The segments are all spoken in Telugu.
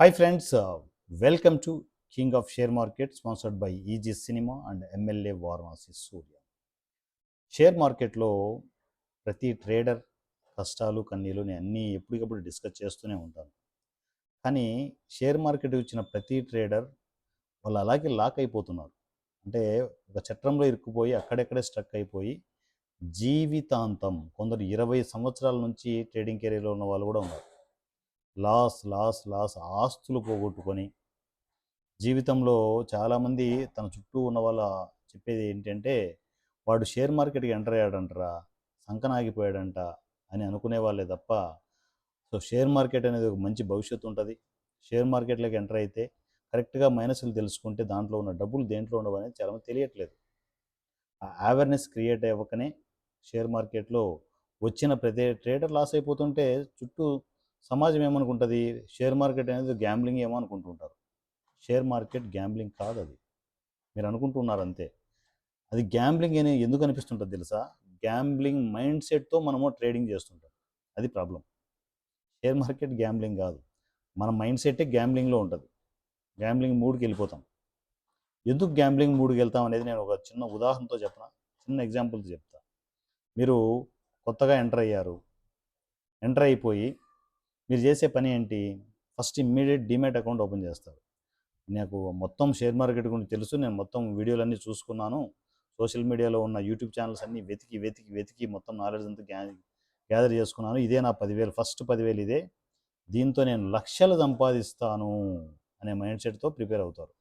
Hi friends, welcome to King of Share Market sponsored by EG Cinema and MLA Varanasi Surya. Share మార్కెట్లో ప్రతి ట్రేడర్ కష్టాలు కన్నీలు నేను అన్నీ ఎప్పటికప్పుడు డిస్కస్ చేస్తూనే ఉంటాను. కానీ షేర్ మార్కెట్ వచ్చిన ప్రతి ట్రేడర్ వాళ్ళు అలాగే లాక్ అయిపోతున్నారు. అంటే ఒక చట్రంలో ఇరుక్కుపోయి అక్కడెక్కడే స్ట్రక్ అయిపోయి జీవితాంతం కొందరు 20 సంవత్సరాల నుంచి ట్రేడింగ్ కెరీర్లో ఉన్న వాళ్ళు కూడా ఉన్నారు. లాస్ లాస్ లాస్ ఆస్తులు పోగొట్టుకొని జీవితంలో చాలామంది తన చుట్టూ ఉన్న వాళ్ళ చెప్పేది ఏంటంటే వాడు షేర్ మార్కెట్కి ఎంటర్ అయ్యాడంటరా, సంకనాగిపోయాడంట అని అనుకునే వాళ్ళే తప్ప షేర్ మార్కెట్ అనేది ఒక మంచి భవిష్యత్తు ఉంటుంది. షేర్ మార్కెట్లోకి ఎంటర్ అయితే కరెక్ట్గా మైనస్లు తెలుసుకుంటే దాంట్లో ఉన్న డబ్బులు దేంట్లో ఉండవు అనేది చాలామంది తెలియట్లేదు. ఆ అవేర్నెస్ క్రియేట్ అవ్వకనే షేర్ మార్కెట్లో వచ్చిన ప్రతి ట్రేడర్ లాస్ అయిపోతుంటే చుట్టూ సమాజం ఏమనుకుంటుంది, షేర్ మార్కెట్ అనేది గ్యాంబ్లింగ్ ఏమో అనుకుంటుంటారు. షేర్ మార్కెట్ గ్యాంబ్లింగ్ కాదు, అది మీరు అనుకుంటున్నారు అంతే. అది గ్యాంబ్లింగ్ అని ఎందుకు అనిపిస్తుంటుంది తెలుసా? గ్యాంబ్లింగ్ మైండ్ సెట్తో మనము ట్రేడింగ్ చేస్తుంటాం, అది ప్రాబ్లం. షేర్ మార్కెట్ గ్యాంబ్లింగ్ కాదు, మన మైండ్ సెట్టే గ్యాంబ్లింగ్లో ఉంటుంది. గ్యాంబ్లింగ్ మూడ్కి వెళ్ళిపోతాం. ఎందుకు గ్యాంబ్లింగ్ మూడ్కి వెళ్తాం అనేది నేను ఒక చిన్న ఉదాహరణతో చెప్పనా, చిన్న ఎగ్జాంపుల్తో చెప్తా. మీరు కొత్తగా ఎంటర్ అయిపోయి మీరు చేసే పని ఏంటి? First immediate demat account open చేస్తారు. నాకు మొత్తం షేర్ మార్కెట్ గురించి తెలుసు, నేను మొత్తం వీడియోలన్నీ చూసుకున్నాను, సోషల్ మీడియాలో ఉన్న యూట్యూబ్ ఛానల్స్ అన్నీ వెతికి వెతికి వెతికి మొత్తం నాలెడ్జ్ అంతా గ్యాదర్ చేసుకున్నాను, ఇదే నా 10,000, ఫస్ట్ 10,000 ఇదే, దీంతో నేను లక్షలు సంపాదిస్తాను అనే మైండ్ సెట్తో ప్రిపేర్ అవుతారు.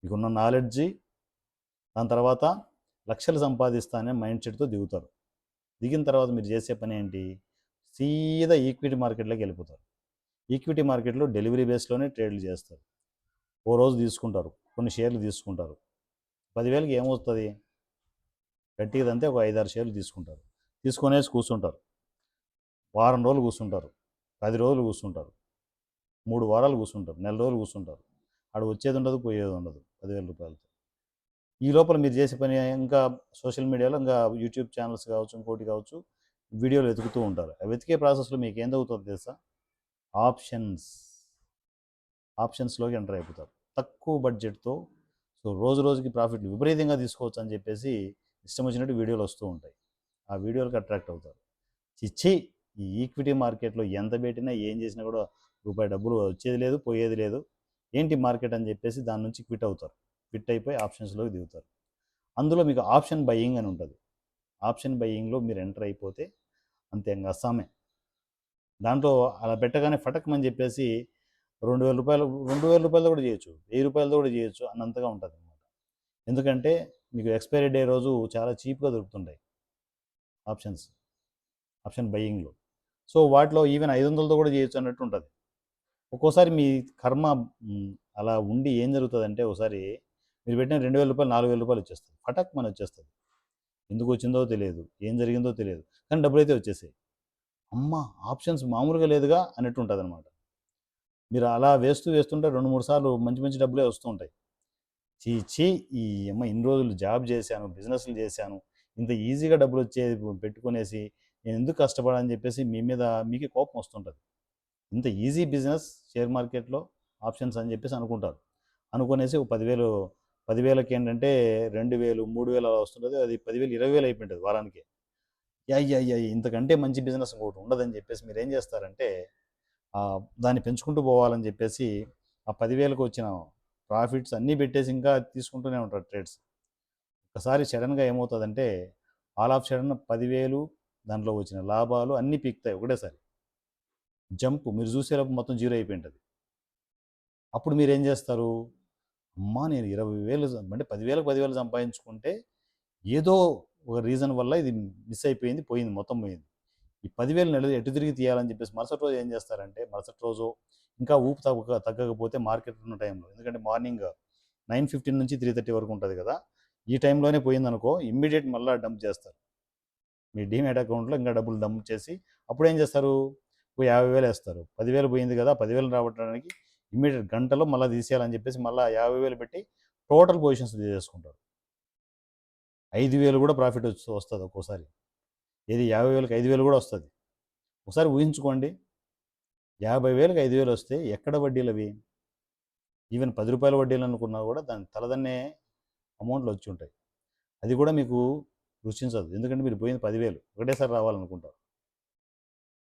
మీకున్న నాలెడ్జి దాని తర్వాత లక్షలు సంపాదిస్తాననే మైండ్ సెట్తో దిగుతారు. దిగిన తర్వాత మీరు చేసే పని ఏంటి? సీదా ఈక్విటీ మార్కెట్లోకి వెళ్ళిపోతారు. ఈక్విటీ మార్కెట్లో డెలివరీ బేస్లోనే ట్రేడ్లు చేస్తారు. ఓ రోజు తీసుకుంటారు, కొన్ని షేర్లు తీసుకుంటారు, 10,000కి ఏమవుతుంది? గట్టిగా అంతే ఒక 5-6 షేర్లు తీసుకుంటారు, తీసుకొనేసి కూర్చుంటారు. వారం రోజులు కూర్చుంటారు, 10 రోజులు కూర్చుంటారు, 3 వారాలు కూర్చుంటారు, నెల రోజులు కూర్చుంటారు. ఆడ వచ్చేది ఉండదు, పోయేది ఉండదు 10,000 రూపాయలతో. ఈ లోపల మీరు చేసే పని ఇంకా సోషల్ మీడియాలో ఇంకా యూట్యూబ్ ఛానల్స్ కావచ్చు, ఇంకోటి కావచ్చు, వీడియోలు వెతుకుతూ ఉంటారు. ఆ వెతికే ప్రాసెస్లో మీకు ఏం తగ్గుతుంది తెలుసా? ఆప్షన్స్లోకి ఎంటర్ అయిపోతారు. తక్కువ బడ్జెట్తో రోజు రోజుకి ప్రాఫిట్లు విపరీతంగా తీసుకోవచ్చు అని చెప్పేసి ఇష్టం వచ్చినట్టు వీడియోలు వస్తూ ఉంటాయి. ఆ వీడియోలకు అట్రాక్ట్ అవుతారు. చిచ్చి, ఈ ఈక్విటీ మార్కెట్లో ఎంత పెట్టినా ఏం చేసినా కూడా రూపాయి డబ్బులు వచ్చేది లేదు, పోయేది లేదు, ఏంటి మార్కెట్ అని చెప్పేసి దాని నుంచి క్విట్ అవుతారు. క్విట్ అయిపోయి ఆప్షన్స్లోకి దిగుతారు. అందులో మీకు ఆప్షన్ బయ్యింగ్ అని ఉంటుంది. ఆప్షన్ బయ్యింగ్లో మీరు ఎంటర్ అయిపోతే అంతే, ఇంకా అస్సామే. దాంట్లో అలా పెట్టగానే ఫటక్మని చెప్పేసి 2,000 రూపాయలు, 2,000 రూపాయలతో కూడా చేయొచ్చు, 1000 రూపాయలతో కూడా చేయొచ్చు అన్నంతగా ఉంటుంది అనమాట. ఎందుకంటే మీకు ఎక్స్పైరీ డే రోజు చాలా చీప్గా దొరుకుతుంటాయి ఆప్షన్ బయ్యింగ్లో. సో వాటిలో ఈవెన్ 500తో కూడా చేయొచ్చు అన్నట్టు ఉంటుంది. ఒక్కోసారి మీ కర్మ అలా ఉండి ఏం జరుగుతుందంటే, ఒకసారి మీరు పెట్టిన 2,000 రూపాయలు 4,000 రూపాయలు వచ్చేస్తుంది, ఫటక్ మన వచ్చేస్తుంది. ఎందుకు వచ్చిందో తెలియదు, ఏం జరిగిందో తెలియదు, కానీ డబ్బులు అయితే వచ్చేసాయి. అమ్మ, ఆప్షన్స్ మామూలుగా లేదుగా అన్నట్టు ఉంటుంది అనమాట. మీరు అలా వేస్తుంటే 2-3 సార్లు మంచి మంచి డబ్బులే వస్తూ ఉంటాయి. చీ, ఈ అమ్మ ఇన్ని రోజులు జాబ్ చేశాను, బిజినెస్లు చేశాను, ఇంత ఈజీగా డబ్బులు వచ్చేది పెట్టుకునేసి నేను ఎందుకు కష్టపడాలని చెప్పేసి మీ మీద మీకే కోపం వస్తుంటుంది. ఇంత ఈజీ బిజినెస్ షేర్ మార్కెట్లో ఆప్షన్స్ అని చెప్పేసి అనుకుంటారు. అనుకునేసి ఒక 10,000కి ఏంటంటే 2,000, 3,000 అలా వస్తుంటుంది. అది 10,000, 20,000 అయిపోయింటుంది వారానికి. అయ్య, ఇంతకంటే మంచి బిజినెస్ ఇంకోటి ఉండదని చెప్పేసి మీరు ఏం చేస్తారంటే దాన్ని పెంచుకుంటూ పోవాలని చెప్పేసి ఆ 10,000కి వచ్చిన ప్రాఫిట్స్ అన్నీ పెట్టేసి ఇంకా తీసుకుంటూనే ఉంటారు ట్రేడ్స్. ఒకసారి సడన్గా ఏమవుతుందంటే ఆల్ ఆఫ్ సడన్ 10,000 దాంట్లో వచ్చిన లాభాలు అన్నీ పీకుతాయి ఒకటేసారి. జంప్ మీరు చూసేటప్పుడు మొత్తం జీరో అయిపోయింటుంది. అప్పుడు మీరు ఏం చేస్తారు? అమ్మా, నేను 20,000 అంటే 10,000కి 10,000 సంపాదించుకుంటే ఏదో ఒక రీజన్ వల్ల ఇది మిస్ అయిపోయింది, పోయింది, మొత్తం పోయింది. ఈ 10,000 నెల ఎటు తిరిగి తీయాలని చెప్పేసి మరుసటి రోజు ఏం చేస్తారంటే, మరుసటి రోజు ఇంకా ఊపు తగ్గకపోతే మార్కెట్ ఉన్న టైంలో, ఎందుకంటే మార్నింగ్ 9:15 నుంచి 3:30 వరకు ఉంటుంది కదా, ఈ టైంలోనే పోయిందనుకో ఇమ్మీడియట్ మళ్ళీ డంప్ చేస్తారు మీ డీమ్యాట్ అకౌంట్లో. ఇంకా డబ్బులు డంప్ చేసి అప్పుడు ఏం చేస్తారు? 50,000 వేస్తారు. 10,000 పోయింది కదా, 10,000 రావడానికి ఇమ్మీడియట్ గంటలో మళ్ళీ తీసేయాలని చెప్పేసి మళ్ళీ 50,000 పెట్టి టోటల్ పొజిషన్స్ తీసేసుకుంటారు. 5,000 కూడా ప్రాఫిట్ వస్తుంది ఒక్కోసారి. ఏది 50,000కి 5,000 కూడా వస్తుంది. ఒకసారి ఊహించుకోండి, 50,000కి 5,000 వస్తే ఎక్కడ వడ్డీలు అవి? ఈవెన్ రూ. 10 వడ్డీలు అనుకున్నా కూడా దాని తలదన్నే అమౌంట్లు వచ్చి ఉంటాయి. అది కూడా మీకు రుచించదు. ఎందుకంటే మీరు పోయింది 10,000 ఒకటేసారి రావాలనుకుంటారు.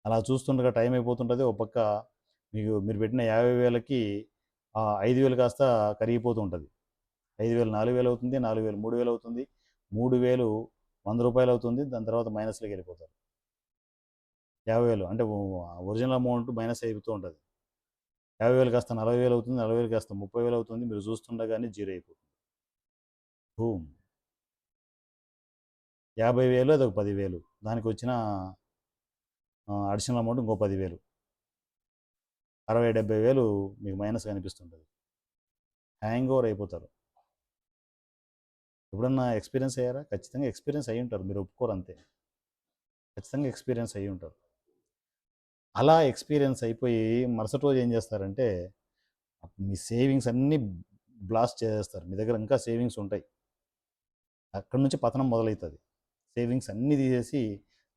అలా చూస్తుండగా టైం అయిపోతుంటుంది. ఒక పక్క మీరు పెట్టిన 50,000కి 5,000 కాస్త కరిగిపోతూ ఉంటుంది. 5,000 4,000 అవుతుంది, 4,000 3,000 అవుతుంది, 3,000 రూ. 100 అవుతుంది. దాని తర్వాత మైనస్లోకి వెళ్ళిపోతారు. 50,000 అంటే ఒరిజినల్ అమౌంట్ మైనస్ అయిపోతూ ఉంటుంది. 50,000 కాస్త 40,000 అవుతుంది, 40,000 కాస్త 30,000 అవుతుంది. మీరు చూస్తుండగానే జీరో అయిపోతుంది. భూమ్ 50,000 అదొక 10,000, దానికి వచ్చిన అడిషనల్ అమౌంట్ ఇంకో 10,000, 60,000-70,000 మీకు మైనస్ కనిపిస్తుంటుంది. హ్యాంగ్ ఓవర్ అయిపోతారు. ఎప్పుడన్నా ఎక్స్పీరియన్స్ అయ్యారా? ఖచ్చితంగా ఎక్స్పీరియన్స్ అయ్యి ఉంటారు. మీరు ఒప్పుకోరు అంతే. ఖచ్చితంగా ఎక్స్పీరియన్స్ అయ్యి ఉంటారు. అలా ఎక్స్పీరియన్స్ అయిపోయి మరుసటి రోజు ఏం చేస్తారంటే మీ సేవింగ్స్ అన్నీ బ్లాస్ట్ చేసేస్తారు. మీ దగ్గర ఇంకా సేవింగ్స్ ఉంటాయి. అక్కడి నుంచి పతనం మొదలవుతుంది. సేవింగ్స్ అన్నీ తీసేసి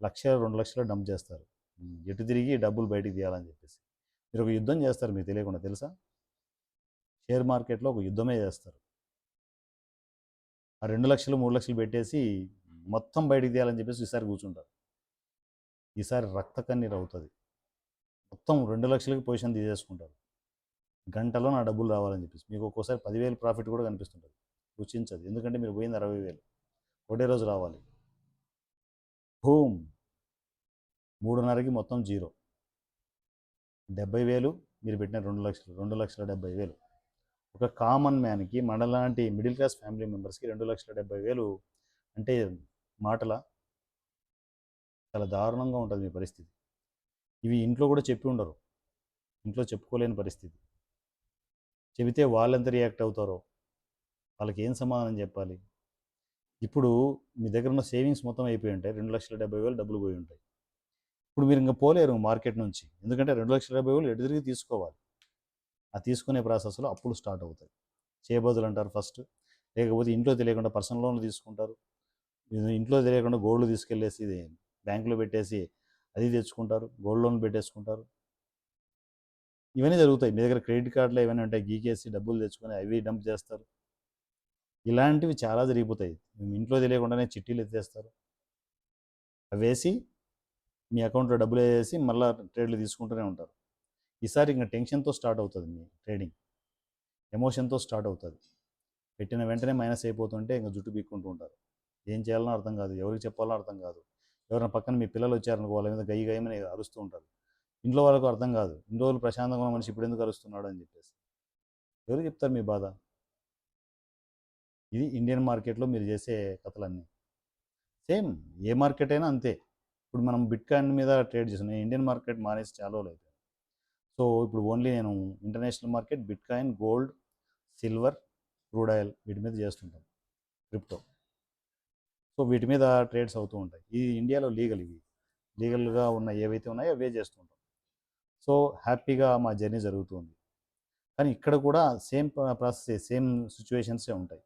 1,00,000 2,00,000 డంప్ చేస్తారు. ఎటు తిరిగి డబ్బులు బయటికి తీయాలని చెప్పేసి మీరు ఒక యుద్ధం చేస్తారు. మీకు తెలియకుండా తెలుసా? షేర్ మార్కెట్లో ఒక యుద్ధమే చేస్తారు. ఆ 2,00,000 3,00,000 పెట్టేసి మొత్తం బయటికి తీయాలని చెప్పేసి ఈసారి కూర్చుంటారు. ఈసారి రక్త కన్నీరు అవుతుంది. మొత్తం 2,00,000కి పొజిషన్ తీసేసుకుంటారు. గంటలో నా డబ్బులు రావాలని చెప్పేసి మీకు ఒక్కోసారి 10,000 ప్రాఫిట్ కూడా కనిపిస్తుంటుంది. రుచించదు. ఎందుకంటే మీరు పోయింది 60,000 ఒకటే రోజు రావాలి. భూమ్ 3:30కి మొత్తం జీరో. 70,000 మీరు పెట్టిన 2,00,000, 2,70,000. ఒక కామన్ మ్యాన్కి మనలాంటి మిడిల్ క్లాస్ ఫ్యామిలీ మెంబర్స్కి 2,70,000 అంటే మాటల చాలా దారుణంగా ఉంటుంది మీ పరిస్థితి. ఇవి ఇంట్లో కూడా చెప్పి ఉండరు. ఇంట్లో చెప్పుకోలేని పరిస్థితి. చెబితే వాళ్ళెంత రియాక్ట్ అవుతారో, వాళ్ళకి ఏం సమాధానం చెప్పాలి? ఇప్పుడు మీ దగ్గర ఉన్న సేవింగ్స్ మొత్తం అయిపోయి ఉంటాయి. 2,70,000 డబ్బులు పోయి ఉంటాయి. ఇప్పుడు మీరు ఇంకా పోలేరు మార్కెట్ నుంచి. ఎందుకంటే 2,70,000 ఎటు తిరిగి తీసుకోవాలి. ఆ తీసుకునే ప్రాసెస్లో అప్పులు స్టార్ట్ అవుతాయి. చేయబోదులు అంటారు ఫస్ట్. లేకపోతే ఇంట్లో తెలియకుండా పర్సనల్ లోన్లు తీసుకుంటారు. ఇంట్లో తెలియకుండా గోల్డ్ తీసుకెళ్ళేసి బ్యాంకులో పెట్టేసి అది తెచ్చుకుంటారు. గోల్డ్ లోన్ పెట్టేసుకుంటారు. ఇవన్నీ జరుగుతాయి. మీ దగ్గర క్రెడిట్ కార్డులు ఏమైనా ఉంటాయి, గీకేసి డబ్బులు తెచ్చుకొని అవి డంప్ చేస్తారు. ఇలాంటివి చాలా జరిగిపోతాయి. ఇంట్లో తెలియకుండానే చిట్టీలు ఎత్తేస్తారు. అవి వేసి మీ అకౌంట్లో డబ్బులు వేసి మళ్ళీ ట్రేడ్లు తీసుకుంటూనే ఉంటారు. ఈసారి ఇంకా టెన్షన్తో స్టార్ట్ అవుతుంది మీ ట్రేడింగ్. ఎమోషన్తో స్టార్ట్ అవుతుంది. పెట్టిన వెంటనే మైనస్ అయిపోతుంటే ఇంకా జుట్టు పీక్కుంటూ ఉంటారు. ఏం చేయాలనో అర్థం కాదు, ఎవరికి చెప్పాలనో అర్థం కాదు. ఎవరైనా పక్కన మీ పిల్లలు వచ్చారనుకో వాళ్ళ మీద గయ్యి గయ్యమని అరుస్తూ ఉంటారు. ఇంట్లో వాళ్ళకు అర్థం కాదు, ఇన్ని రోజులు ప్రశాంతంగా ఉన్న మనిషి ఇప్పుడు ఎందుకు అరుస్తున్నాడు అని చెప్పేసి. ఎవరు చెప్తారు మీ బాధ? ఇది ఇండియన్ మార్కెట్లో మీరు చేసే కథలన్నీ. సేమ్ ఏ మార్కెట్ అయినా అంతే. ఇప్పుడు మనం బిట్ కాయిన్ మీద ట్రేడ్ చేస్తున్నాం. ఇండియన్ మార్కెట్ మానేసి చాలా రోజులు అయిపోయింది. సో ఇప్పుడు ఓన్లీ నేను international market, bit coin, gold, silver, crude oil వీటి మీద చేస్తుంటాను, క్రిప్టో. సో వీటి మీద ట్రేడ్స్ అవుతూ ఉంటాయి. ఈ ఇండియాలో లీగల్గా ఉన్న ఏవైతే ఉన్నాయో అవే చేస్తుంటాం. సో హ్యాపీగా మా జర్నీ జరుగుతుంది. కానీ ఇక్కడ కూడా సేమ్ ప్రాసెస్, సేమ్ సిచ్యువేషన్సే ఉంటాయి.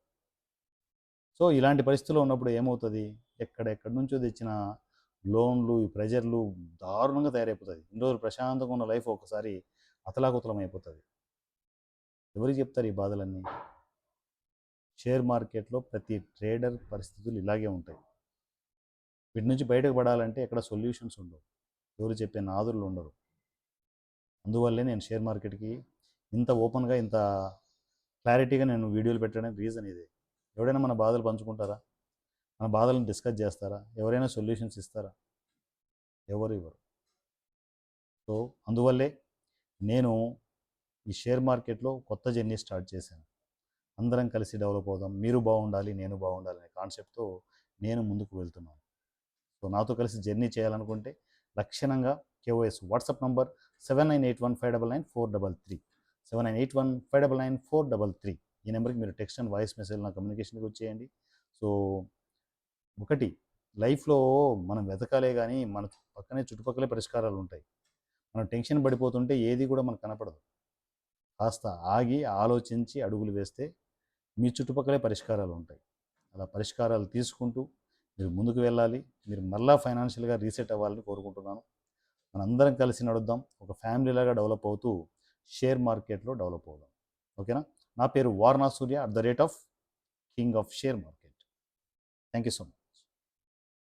సో ఇలాంటి పరిస్థితుల్లో ఉన్నప్పుడు ఏమవుతుంది? ఎక్కడెక్కడి నుంచో తెచ్చిన లోన్లు, ఈ ప్రెజర్లు దారుణంగా తయారైపోతుంది. ఇన్ని రోజులు ప్రశాంతంగా ఉన్న లైఫ్ ఒకసారి అతలాకుతలం అయిపోతుంది. ఎవరికి చెప్తారు ఈ బాధలన్నీ? షేర్ మార్కెట్లో ప్రతి ట్రేడర్ పరిస్థితులు ఇలాగే ఉంటాయి. వీటి నుంచి బయటకు పడాలంటే ఎక్కడ సొల్యూషన్స్ ఉండవు. ఎవరు చెప్పే నాదులు ఉండరు. అందువల్లే నేను షేర్ మార్కెట్కి ఇంత ఓపెన్గా, ఇంత క్లారిటీగా నేను వీడియోలు పెట్టడానికి రీజన్ ఇదే. ఎవరైనా మన బాధలు పంచుకుంటారా? మన బాధలను డిస్కస్ చేస్తారా? ఎవరైనా సొల్యూషన్స్ ఇస్తారా? ఎవరు ఇవ్వరు. సో అందువల్లే నేను ఈ షేర్ మార్కెట్లో కొత్త జర్నీ స్టార్ట్ చేశాను. అందరం కలిసి డెవలప్ అవుదాం, మీరు బాగుండాలి, నేను బాగుండాలి అనే కాన్సెప్ట్తో నేను ముందుకు వెళ్తున్నాను. సో నాతో కలిసి జర్నీ చేయాలనుకుంటే లక్షణంగా కేఓఎస్ వాట్సాప్ నంబర్ 7981599433, 7981599433. ఈ నెంబర్కి మీరు టెక్స్ట్ అండ్ వాయిస్ మెసేజ్ నా కమ్యూనికేషన్కి వచ్చేయండి. సో ఒకటి, లైఫ్లో మనం వెతకాలే కానీ మన పక్కనే చుట్టుపక్కలే పరిష్కారాలు ఉంటాయి. మనం టెన్షన్ పడిపోతుంటే ఏది కూడా మనకు కనపడదు. కాస్త ఆగి ఆలోచించి అడుగులు వేస్తే మీ చుట్టుపక్కలే పరిష్కారాలు ఉంటాయి. అలా పరిష్కారాలు తీసుకుంటూ మీరు ముందుకు వెళ్ళాలి. మీరు మళ్ళీ ఫైనాన్షియల్గా రీసెట్ అవ్వాలని కోరుకుంటున్నాను. మనందరం కలిసి నడుద్దాం, ఒక ఫ్యామిలీలాగా డెవలప్ అవుతూ షేర్ మార్కెట్లో డెవలప్ అవుదాం. ఓకేనా? నా పేరు వారణా సూర్య @ king of share market. Thank you so much.